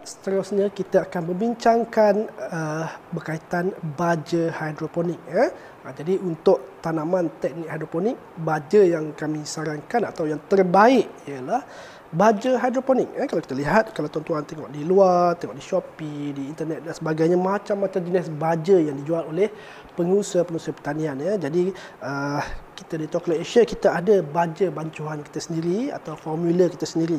Seterusnya kita akan membincangkan berkaitan baja hidroponik. Jadi untuk tanaman teknik hidroponik, baja yang kami sarankan atau yang terbaik ialah baja hidroponik. Kalau kita lihat, kalau tuan-tuan tengok di luar, tengok di Shopee, di internet dan sebagainya, macam-macam jenis baja yang dijual oleh pengusaha-pengusaha pertanian. Jadi kita di Toklat Asia, kita ada baja bancuhan kita sendiri atau formula kita sendiri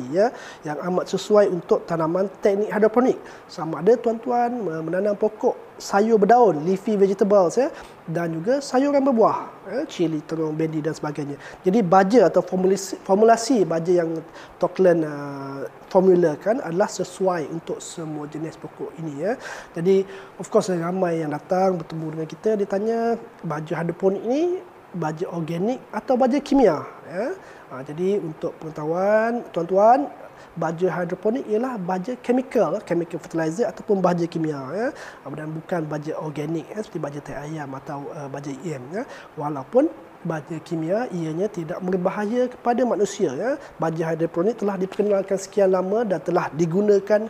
yang amat sesuai untuk tanaman teknik hidroponik. Sama ada tuan-tuan menanam pokok sayur berdaun, leafy vegetables dan juga sayuran berbuah, cili, terung, bendi dan sebagainya. Jadi baja atau formulasi baja yang Toklat formulakan adalah sesuai untuk semua jenis pokok ini. Jadi of course ramai yang datang bertemu dengan kita, dia tanya baja hidroponik ini baja organik atau baja kimia. Jadi untuk pengetahuan tuan-tuan, baja hidroponik ialah baja chemical fertilizer ataupun baja kimia, dan bukan baja organik seperti baja tai ayam atau baja EM. Walaupun baja kimia ianya tidak berbahaya kepada manusia. Baja hidroponik telah diperkenalkan sekian lama dan telah digunakan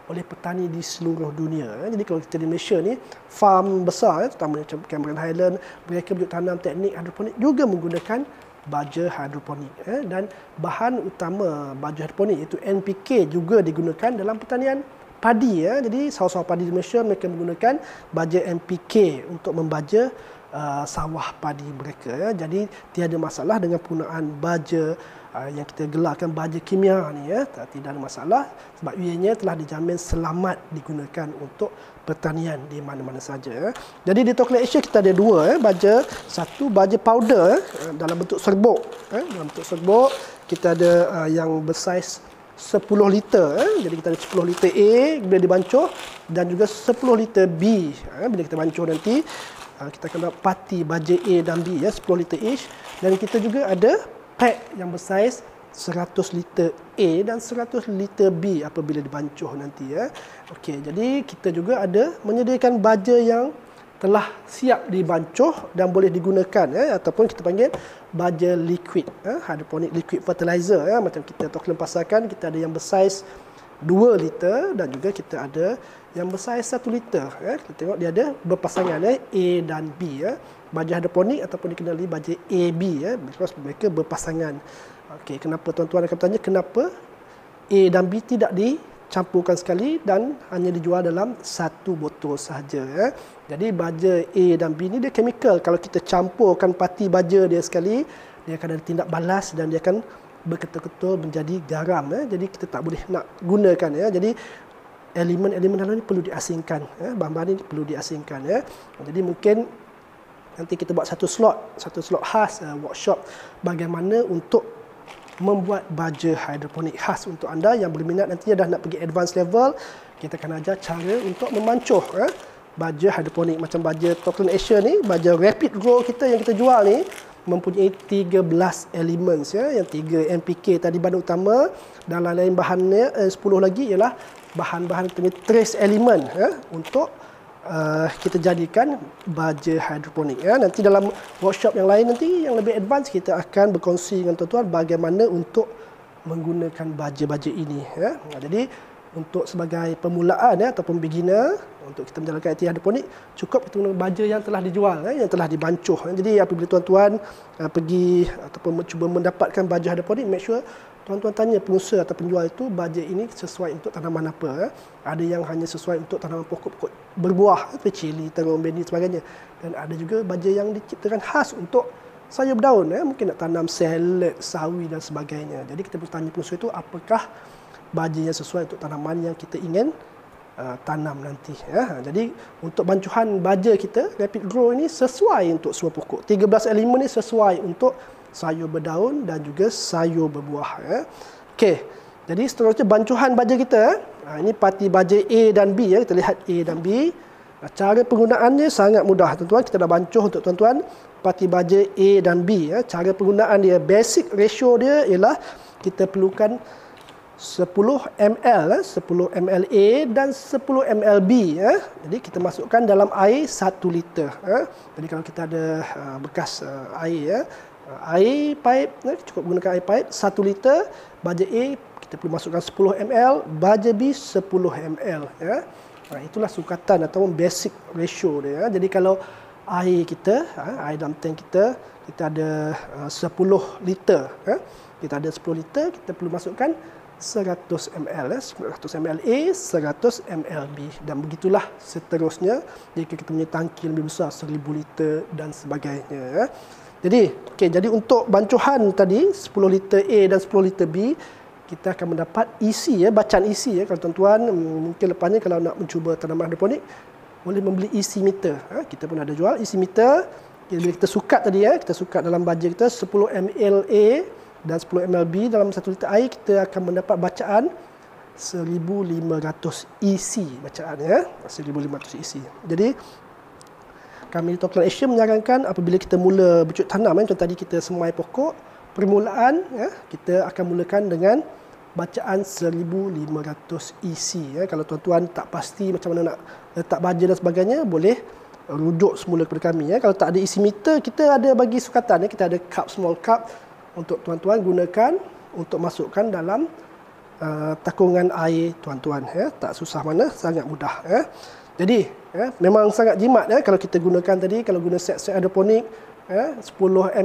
oleh petani di seluruh dunia. Jadi kalau kita di Malaysia ni, farm besar, terutama macam Cameron Highland, mereka tanam teknik hidroponik juga menggunakan baja hidroponik. Dan bahan utama baja hidroponik iaitu NPK juga digunakan dalam pertanian padi. Jadi sawah-sawah padi di Malaysia mereka menggunakan baja NPK untuk membaja sawah padi mereka. Jadi tiada masalah dengan penggunaan baja yang kita gelarkan baja kimia ni. Tidak ada masalah sebab ianya telah dijamin selamat digunakan untuk pertanian di mana-mana saja. Jadi di Toklat Asia kita ada dua baja. Satu baja powder dalam bentuk serbuk. Dalam bentuk serbuk kita ada yang bersaiz 10 liter. Jadi kita ada 10 liter A bila dibancuh dan juga 10 liter B. Bila kita bancuh nanti kita akan dapat parti baja A dan B 10 liter each. Dan kita juga ada pack yang bersaiz 100 liter A dan 100 liter B apabila dibancuh nanti. Okey, jadi kita juga ada menyediakan baja yang telah siap dibancuh dan boleh digunakan ataupun kita panggil baja liquid, hydroponic liquid fertilizer. Macam kita Toklat pasarkan, kita ada yang bersaiz 2 liter dan juga kita ada yang bersaiz 1 liter. Kita tengok dia ada berpasangan A dan B. Baja hidroponik ataupun dikenali baja AB, because mereka berpasangan. Okey, kenapa tuan-tuan akan bertanya kenapa A dan B tidak dicampurkan sekali dan hanya dijual dalam satu botol sahaja. Jadi baja A dan B ni dia chemical. Kalau kita campurkan parti baja dia sekali, dia akan ada tindak balas dan dia akan berketul-ketul menjadi garam. Jadi kita tak boleh nak gunakan. Jadi elemen-elemen dalam ni perlu diasingkan. Bahan-bahan ni perlu diasingkan. Jadi mungkin nanti kita buat satu slot khas workshop bagaimana untuk membuat baja hidroponik khas untuk anda yang berminat. Nanti dah nak pergi advanced level, kita akan ajar cara untuk memancuh baja hidroponik. Macam baja Toklat Asia ni, baja rapid grow kita yang kita jual ni mempunyai 13 elements. Yang 3 NPK tadi bahan utama dan lain-lain bahannya 10 lagi ialah bahan-bahan trace element untuk kita jadikan baja hidroponik. Nanti dalam workshop yang lain nanti yang lebih advance kita akan berkongsi dengan tuan-tuan bagaimana untuk menggunakan baja-baja ini. Jadi untuk sebagai permulaan ataupun beginner untuk kita menjalankan aktiviti hidroponik, cukup kita guna baja yang telah dijual, yang telah dibancuh. Jadi apabila tuan-tuan pergi ataupun cuba mendapatkan baja hidroponik, make sure tuan-tuan tanya pengusaha atau penjual itu baja ini sesuai untuk tanaman apa. Ada yang hanya sesuai untuk tanaman pokok-pokok berbuah seperti cili, terung, bendi dan sebagainya. Dan ada juga baja yang diciptakan khas untuk sayur berdaun. Mungkin nak tanam salad, sawi dan sebagainya. Jadi kita perlu tanya pengusaha itu apakah baja yang sesuai untuk tanaman yang kita ingin tanam nanti. Jadi untuk bancuhan baja kita rapid grow ini sesuai untuk semua pokok. 13 elemen ini sesuai untuk sayur berdaun dan juga sayur berbuah. Okey. Jadi seterusnya bancuhan baja kita. Ini parti baja A dan B. Kita lihat A dan B. Cara penggunaannya sangat mudah tuan-tuan. Kita dah bancuh untuk tuan-tuan parti baja A dan B. Cara penggunaan dia, basic ratio dia ialah kita perlukan 10 ml, 10 ml A dan 10 ml B. Jadi kita masukkan dalam air 1 liter. Jadi kalau kita ada bekas air, air pipe, cukup gunakan air pipe 1 liter. Baja A kita perlu masukkan 10 ml, baja B 10 ml ya. Itulah sukatan atau basic ratio dia ya. Jadi kalau air kita, air dalam tank kita ada 10 liter ya. Kita ada 10 liter, kita perlu masukkan 100 ml, 100 ml A, 100 ml B, dan begitulah seterusnya jika kita punya tangki lebih besar 1000 liter dan sebagainya ya. Jadi untuk bancuhan tadi 10 liter A dan 10 liter B, kita akan mendapat isi ya, bacaan isi ya. Kalau tuan-tuan mungkin lepasnya kalau nak mencuba tanaman hidroponik boleh membeli isi meter. Kita pun ada jual isi meter. Bila kita sukat tadi ya, kita sukat dalam baja kita 10 ml A dan 10 ml B dalam 1 liter air, kita akan mendapat bacaan 1500 isi bacaan ya, 1500 isi. Jadi kami di Toklan Asia menyarankan apabila kita mula bercocok tanam, contoh tadi kita semai pokok, permulaan ya, kita akan mulakan dengan bacaan 1500 isi ya. Kalau tuan-tuan tak pasti macam mana nak letak baja dan sebagainya, boleh rujuk semula kepada kami ya. Kalau tak ada isi meter, kita ada bagi sukatan ya. Kita ada cup, small cup untuk tuan-tuan gunakan untuk masukkan dalam takungan air tuan-tuan ya. Tak susah mana, sangat mudah ya. Jadi ya, memang sangat jimat ya kalau kita gunakan tadi, kalau guna set-set hidroponik ya, 10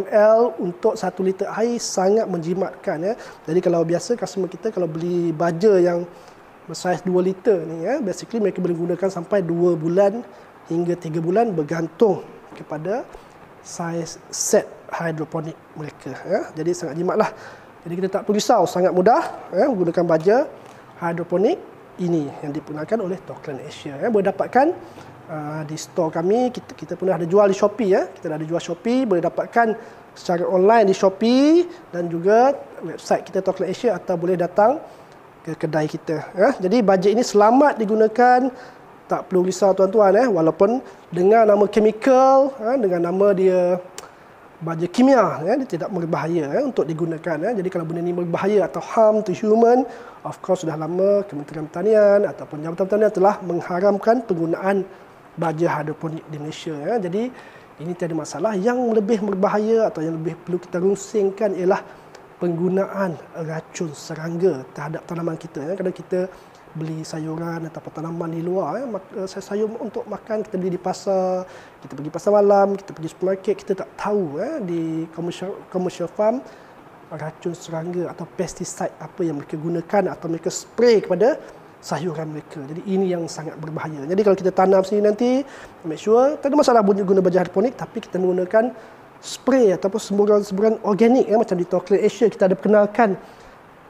ml untuk 1 liter air sangat menjimatkan ya. Jadi kalau biasa customer kita kalau beli baja yang bersaiz 2 liter ni ya, basically mereka boleh gunakan sampai 2 bulan hingga 3 bulan bergantung kepada saiz set hidroponik mereka ya. Jadi sangat jimatlah. Jadi kita tak perlu risau, sangat mudah ya menggunakan baja hidroponik ini yang digunakan oleh Toklan Asia ya. Boleh dapatkan di store kami, kita pun ada jual di Shopee ya. Kita ada jual Shopee, boleh dapatkan secara online di Shopee dan juga website kita Toklan Asia, atau boleh datang ke kedai kita ya. Jadi baja ini selamat digunakan, tak perlu risau tuan-tuan ya, walaupun dengan nama chemical ya, dengan nama dia baja kimia ya, dia tidak berbahaya ya, untuk digunakan ya. Jadi kalau benda ini berbahaya atau harm to human, of course sudah lama Kementerian Pertanian ataupun Jabatan Pertanian telah mengharamkan penggunaan baja hidroponik di Malaysia ya. Jadi ini tiada masalah. Yang lebih berbahaya atau yang lebih perlu kita rusingkan ialah penggunaan racun serangga terhadap tanaman kita ya. Kadang kita beli sayuran atau tanaman di luar ya, sayur untuk makan kita beli di pasar, kita pergi pasar malam, kita pergi supermarket, kita tak tahu ya, di commercial farm racun serangga atau pesticide apa yang mereka gunakan atau mereka spray kepada sayuran mereka. Jadi ini yang sangat berbahaya. Jadi kalau kita tanam sini nanti, make sure tak ada masalah guna baja hidroponik, tapi kita menggunakan spray ataupun semburan-semburan organik ya. Macam di Toklan Asia kita ada perkenalkan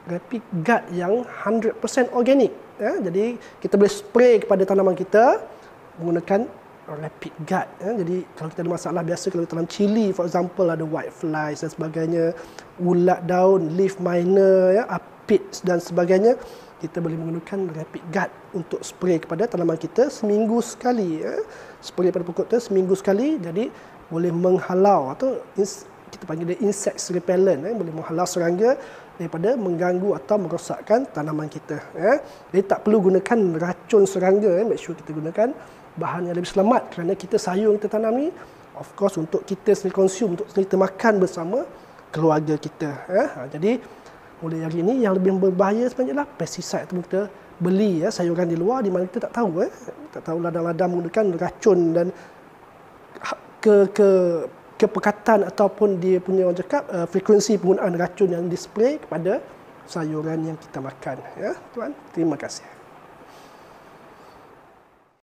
Rapid Guard yang 100% organik ya. Jadi kita boleh spray kepada tanaman kita menggunakan Rapid Guard ya. Jadi kalau kita ada masalah, biasa kalau tanam cili for example ada white flies dan sebagainya, ulat daun, leaf miner ya, aphids dan sebagainya, kita boleh menggunakan Rapid Guard untuk spray kepada tanaman kita seminggu sekali ya. Spray pada pokok tu seminggu sekali, jadi boleh menghalau atau kita panggil dia insect repellent ya, boleh menghalau serangga daripada mengganggu atau merosakkan tanaman kita ya. Jadi tak perlu gunakan racun serangga ya. Make sure kita gunakan bahan yang lebih selamat, kerana kita sayur yang kita tanam ni of course untuk kita sendiri consume, untuk kita makan bersama keluarga kita ya. Jadi mulai hari ini yang lebih berbahaya sebenarnya adalah pesticide itu kita beli ya, sayuran di luar di mana kita tak tahu ya. Tak tahu ladang-ladang menggunakan racun dan kepekatan ataupun dia punya orang cakap frekuensi penggunaan racun yang dispray kepada sayuran yang kita makan ya tuan. Terima kasih.